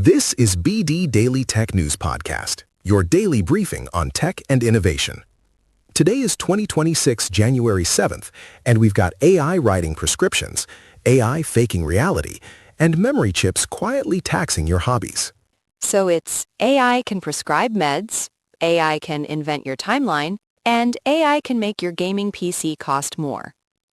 This is BD Daily Tech News Podcast, your daily briefing on tech and innovation. Today is 2026, January 7th, and we've got AI writing prescriptions, AI faking reality, and memory chips quietly taxing your hobbies. So it's AI can prescribe meds, AI can invent your timeline, and AI can make your gaming PC cost more.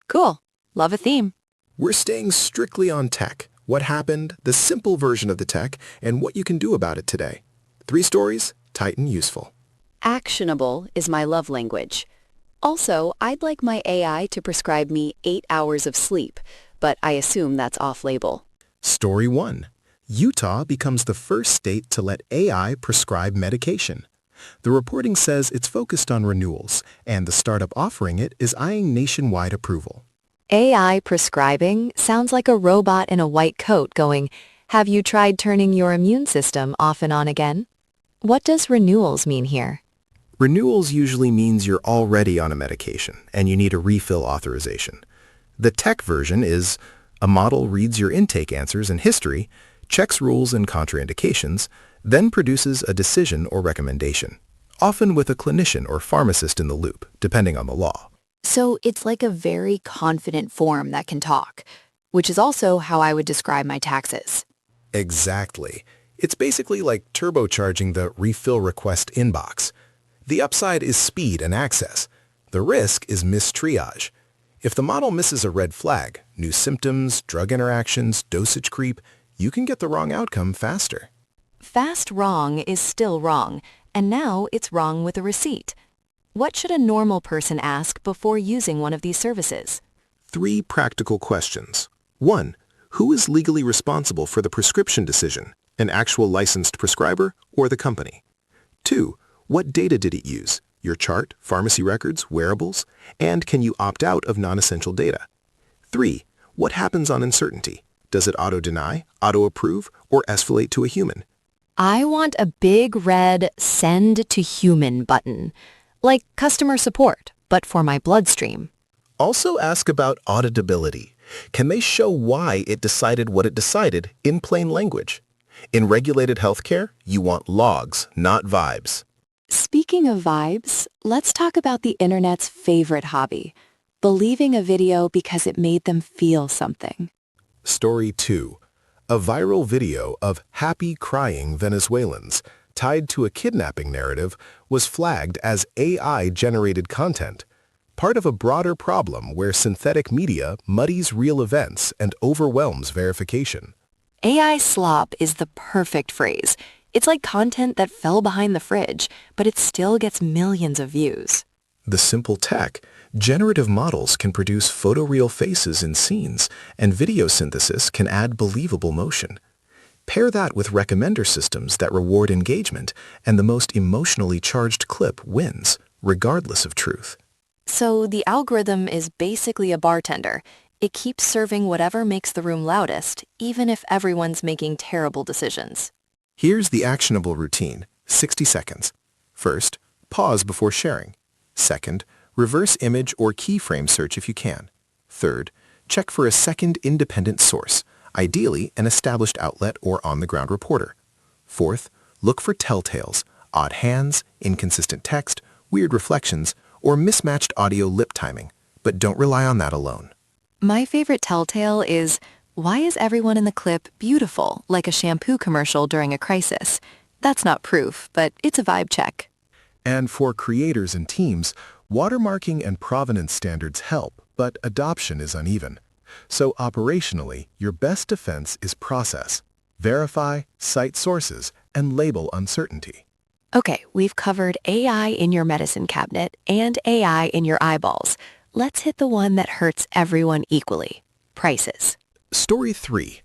Cool. Love a theme. We're staying strictly on tech. What happened, the simple version of the tech, and what you can do about it today. 3 stories, tight and useful. Actionable is my love language. Also, I'd like my AI to prescribe me 8 hours of sleep, but I assume that's off-label. Story 1. Utah becomes the first state to let AI prescribe medication. The reporting says it's focused on renewals, and the startup offering it is eyeing nationwide approval. AI prescribing sounds like a robot in a white coat going, "Have you tried turning your immune system off and on again?" What does renewals mean here? Renewals usually means you're already on a medication, and you need a refill authorization. The tech version is a model reads your intake answers and history, checks rules and contraindications, then produces a decision or recommendation, often with a clinician or pharmacist in the loop, depending on the law. So it's like a very confident form that can talk, which is also how I would describe my taxes. Exactly. It's basically like turbocharging the refill request inbox. The upside is speed and access. The risk is mistriage. If the model misses a red flag, new symptoms, drug interactions, dosage creep, you can get the wrong outcome faster. Fast wrong is still wrong, and now it's wrong with a receipt. What should a normal person ask before using one of these services? 3 practical questions. 1. Who is legally responsible for the prescription decision? An actual licensed prescriber or the company? 2. What data did it use? Your chart, pharmacy records, wearables? And can you opt out of non-essential data? 3. What happens on uncertainty? Does it auto-deny, auto-approve, or escalate to a human? I want a big red "Send to Human" button, like customer support, but for my bloodstream. Also ask about auditability. Can they show why it decided what it decided in plain language? In regulated healthcare, you want logs, not vibes. Speaking of vibes, let's talk about the internet's favorite hobby, believing a video because it made them feel something. Story 2. A viral video of happy crying Venezuelans tied to a kidnapping narrative was flagged as AI-generated content, part of a broader problem where synthetic media muddies real events and overwhelms verification. AI slop is the perfect phrase. It's like content that fell behind the fridge, but it still gets millions of views. The simple tech, generative models can produce photoreal faces in scenes, and video synthesis can add believable motion. Pair that with recommender systems that reward engagement, and the most emotionally charged clip wins, regardless of truth. So the algorithm is basically a bartender. It keeps serving whatever makes the room loudest, even if everyone's making terrible decisions. Here's the actionable routine, 60 seconds. First, pause before sharing. Second, reverse image or keyframe search if you can. Third, check for a second independent source, ideally an established outlet or on-the-ground reporter. Fourth, look for telltales, odd hands, inconsistent text, weird reflections, or mismatched audio lip timing, but don't rely on that alone. My favorite telltale is, why is everyone in the clip beautiful, like a shampoo commercial during a crisis? That's not proof, but it's a vibe check. And for creators and teams, watermarking and provenance standards help, but adoption is uneven. So operationally, your best defense is process. Verify, cite sources, and label uncertainty. Okay, we've covered AI in your medicine cabinet and AI in your eyeballs. Let's hit the one that hurts everyone equally. Prices. Story 3.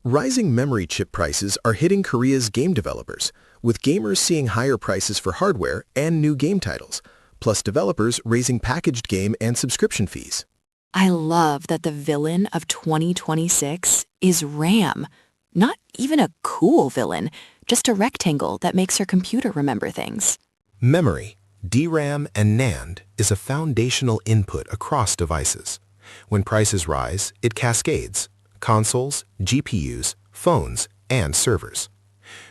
Rising memory chip prices are hitting Korea's game developers, with gamers seeing higher prices for hardware and new game titles, plus developers raising packaged game and subscription fees. I love that the villain of 2026 is RAM. Not even a cool villain, just a rectangle that makes her computer remember things. Memory, DRAM and NAND, is a foundational input across devices. When prices rise, it cascades: consoles, GPUs, phones, and servers.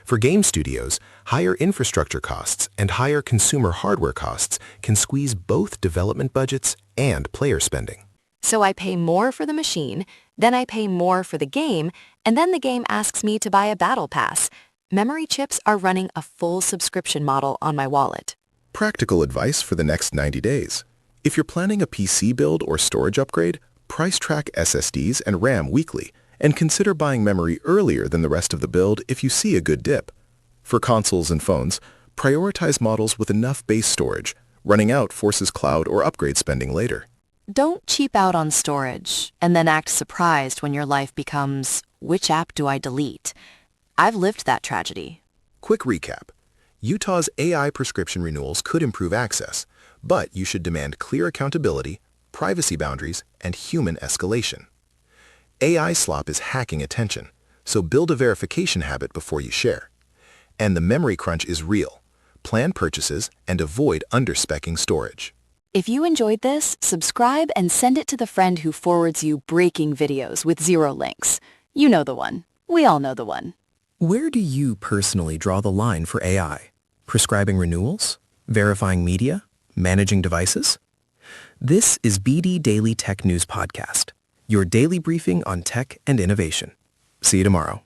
For game studios, higher infrastructure costs and higher consumer hardware costs can squeeze both development budgets and player spending. So I pay more for the machine, then I pay more for the game, and then the game asks me to buy a battle pass. Memory chips are running a full subscription model on my wallet. Practical advice for the next 90 days. If you're planning a PC build or storage upgrade, price track SSDs and RAM weekly, and consider buying memory earlier than the rest of the build if you see a good dip. For consoles and phones, prioritize models with enough base storage. Running out forces cloud or upgrade spending later. Don't cheap out on storage and then act surprised when your life becomes, which app do I delete? I've lived that tragedy. Quick recap. Utah's AI prescription renewals could improve access, but you should demand clear accountability, privacy boundaries, and human escalation. AI slop is hacking attention, so build a verification habit before you share. And the memory crunch is real. Plan purchases and avoid underspeccing storage. If you enjoyed this, subscribe and send it to the friend who forwards you breaking videos with 0 links. You know the one. We all know the one. Where do you personally draw the line for AI? Prescribing renewals? Verifying media? Managing devices? This is BD Daily Tech News Podcast, your daily briefing on tech and innovation. See you tomorrow.